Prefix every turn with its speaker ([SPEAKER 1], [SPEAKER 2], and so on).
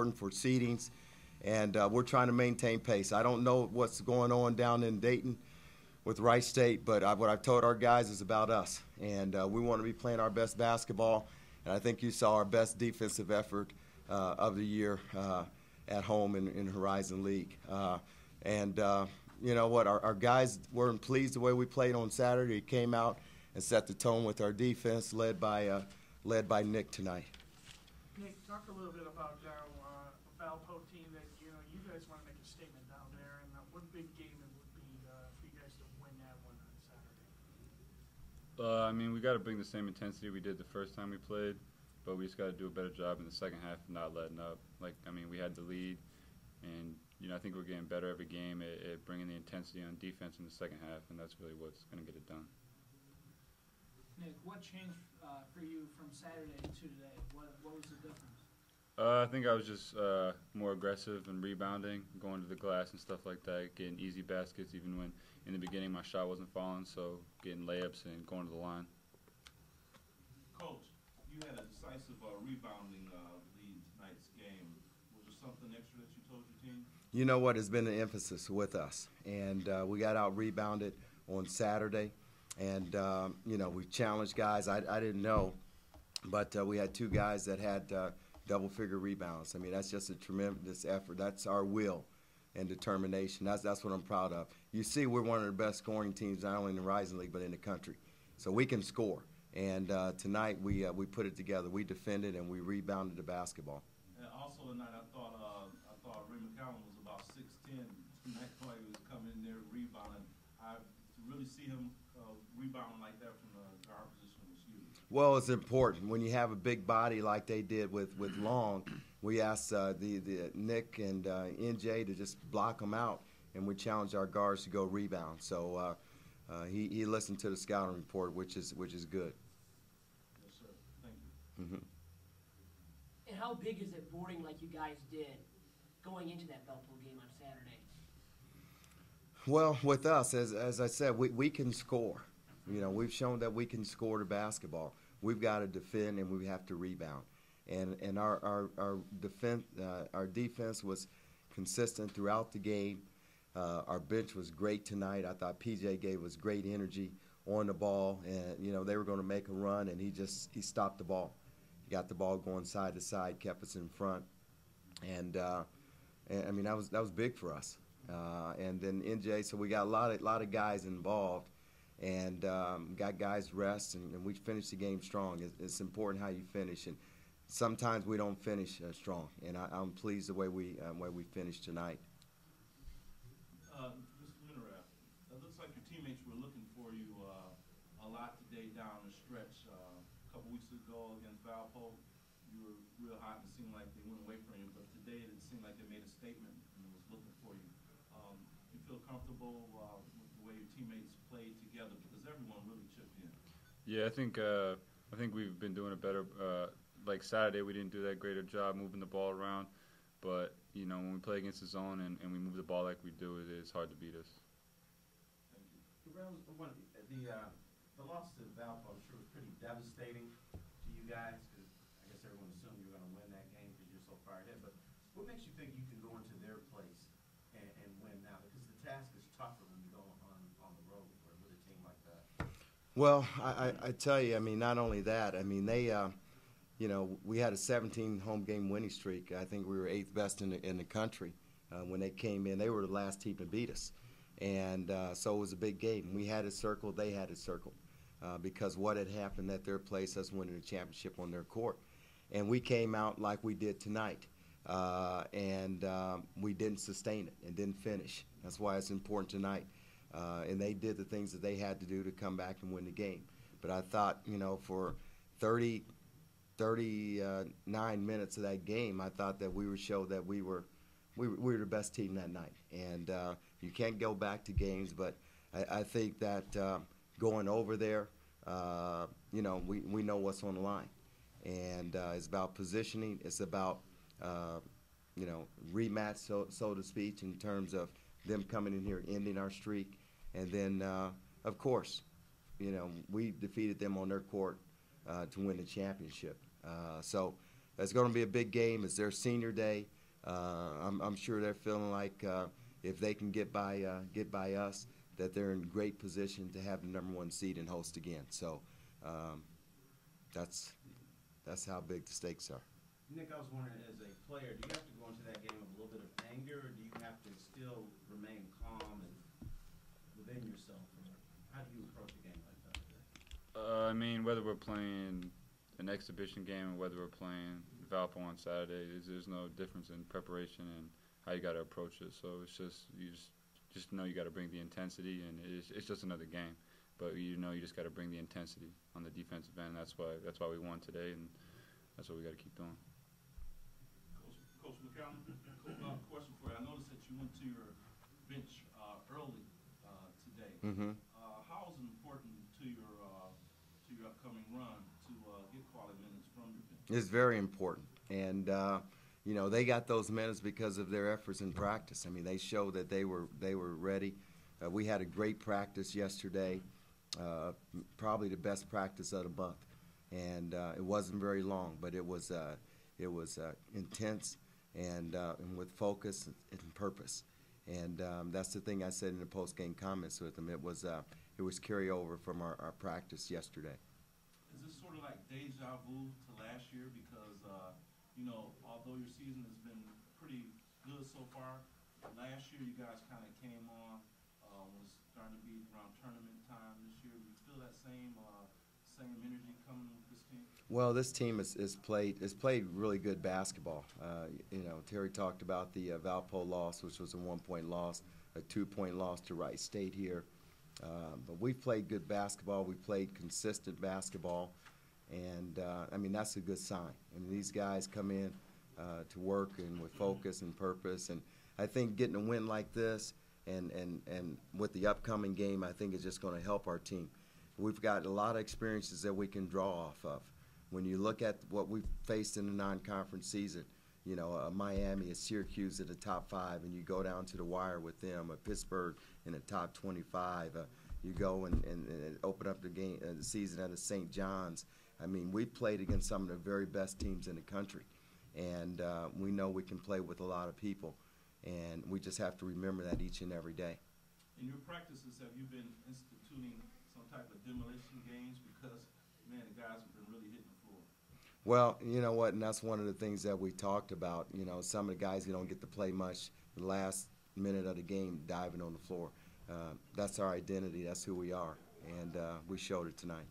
[SPEAKER 1] important for seedings, and we're trying to maintain pace. I don't know what's going on down in Dayton with Rice State, but what I've told our guys is about us, and we want to be playing our best basketball, and I think you saw our best defensive effort of the year at home in Horizon League. You know what, our guys weren't pleased the way we played on Saturday. It came out and set the tone with our defense, led by Nick tonight.
[SPEAKER 2] Nick, talk a little bit about a Valpo team that you guys want to make a statement down there, and what a big game it would be for you guys to win that one on Saturday.
[SPEAKER 3] I mean, we got to bring the same intensity we did the first time we played, but we just got to do a better job in the second half of not letting up. We had the lead, and I think we're getting better every game at bringing the intensity on defense in the second half, and that's really what's going to get it done.
[SPEAKER 2] Nick, what changed for you from Saturday to today? What was the difference?
[SPEAKER 3] I think I was just more aggressive and rebounding, going to the glass and stuff like that, getting easy baskets even when in the beginning my shot wasn't falling, so getting layups and going to the line.
[SPEAKER 4] Coach, you had a decisive rebounding lead tonight's game. Was there something extra that you told your team?
[SPEAKER 1] You know what has been an emphasis with us, and we got out-rebounded on Saturday. And, we challenged guys. I didn't know, but we had two guys that had double-figure rebounds. I mean, that's just a tremendous effort. That's our will and determination. That's what I'm proud of. You see, we're one of the best scoring teams, not only in the Horizon League, but in the country. So we can score. And tonight we put it together. We defended and we rebounded the basketball.
[SPEAKER 4] And also tonight, I thought Ray McCallum was about 6'10". Tonight, he was coming in there rebounding. To really see him rebounding like that from the guard position was huge.
[SPEAKER 1] Well, it's important when you have a big body like they did with Long. We asked the Nick and NJ to just block them out, and we challenged our guards to go rebound. So he listened to the scouting report, which is good.
[SPEAKER 4] Yes, sir. Thank you.
[SPEAKER 1] Mm-hmm.
[SPEAKER 5] And how big is it boarding like you guys did going into that Valpo game on Saturday?
[SPEAKER 1] Well, with us, as I said, we can score. We've shown that we can score the basketball. We've got to defend and we have to rebound. And our defense was consistent throughout the game. Our bench was great tonight. I thought PJ gave us great energy on the ball, and they were going to make a run, and he stopped the ball. He got the ball going side to side, kept us in front, and I mean that was big for us. And then NJ, so we got a lot of guys involved, and got guys rest, and we finished the game strong. It's important how you finish, and sometimes we don't finish strong, and I'm pleased the way we finished tonight.
[SPEAKER 4] Mr. Minerath, it looks like your teammates were looking for you a lot today down the stretch. A couple weeks ago against Valpo, you were real hot and it seemed like they went away from you, but today it seemed like they made a statement and was looking for you. You feel comfortable with the way your teammates played together because everyone really chipped in?
[SPEAKER 3] Yeah, I think we've been doing a better. Like Saturday, we didn't do that great a job moving the ball around, but when we play against the zone and we move the ball like we do, it's hard to beat us.
[SPEAKER 4] Thank you.
[SPEAKER 6] The loss to Valpo, I'm sure, was pretty devastating to you guys because I guess everyone assumed you were going to win that game because you're so far ahead. But what makes you think you can go into their place and win now? Because the task is tougher when you go on the road with a team like that.
[SPEAKER 1] Well, I tell you, I mean, not only that, I mean, they, we had a 17 home game winning streak. I think we were 8th best in the country when they came in. They were the last team to beat us. And so it was a big game. We had it circled. They had it circled because what had happened at their place, us winning the championship on their court. And we came out like we did tonight. And we didn't sustain it and didn't finish. That's why it's important tonight. And they did the things that they had to do to come back and win the game. But I thought, for 39 minutes of that game, I thought that we would show that we were the best team that night. And you can't go back to games, but I think that going over there, we know what's on the line. And it's about positioning. It's about, rematch, so to speak, in terms of them coming in here, ending our streak. And then, of course, we defeated them on their court to win the championship. So it's going to be a big game. It's their senior day. I'm sure they're feeling like if they can get by us, that they're in great position to have the #1 seed and host again. So that's how big the stakes are.
[SPEAKER 6] Nick, I was wondering, as a player, do you have to go into that game with a little bit of anger, or do you have to still remain calm and within yourself? Or how do you approach a game like that?
[SPEAKER 3] I mean, whether we're playing an exhibition game or whether we're playing Valpo on Saturday, there's no difference in preparation and how you got to approach it. So it's just you just know you got to bring the intensity, and it's just another game. But you know you just got to bring the intensity on the defensive end. That's why we won today, and that's what we got to keep doing.
[SPEAKER 4] Coach McCown, question for you. I noticed that you went to your bench early today.
[SPEAKER 1] Mm-hmm.
[SPEAKER 4] How is it important to your upcoming run to get quality minutes from your bench?
[SPEAKER 1] It's very important, and you know, they got those minutes because of their efforts in practice. I mean, they showed that they were ready. We had a great practice yesterday, probably the best practice of the month, and it wasn't very long, but it was intense and with focus and purpose. And that's the thing I said in the post-game comments with them. It was carryover from our practice yesterday.
[SPEAKER 4] Is this sort of like deja vu to last year? Because, you know, although your season has been pretty good so far, last year you guys kind of came on when it's starting to be around tournament time this year. Do you feel that same energy coming with this team?
[SPEAKER 1] Well, this team has played really good basketball. You know, Terry talked about the Valpo loss, which was a 1-point loss, a 2-point loss to Wright State here. But we've played good basketball. We played consistent basketball, and I mean that's a good sign. I mean these guys come in to work and with focus and purpose, and I think getting a win like this and with the upcoming game, I think is just going to help our team. We've got a lot of experiences that we can draw off of. When you look at what we've faced in the non-conference season, you know, Miami, a Syracuse at the top 5, and you go down to the wire with them, a Pittsburgh in the top 25. You go and open up the game, the season at a St. John's. I mean, we played against some of the very best teams in the country, and we know we can play with a lot of people, and we just have to remember that each and every day.
[SPEAKER 4] In your practices, have you been instituting some type of demolition games? Because, man, the guys have been really hitting the floor.
[SPEAKER 1] Well, you know what, and that's one of the things that we talked about. You know, some of the guys who don't get to play much, the last minute of the game diving on the floor. That's our identity. That's who we are, and we showed it tonight.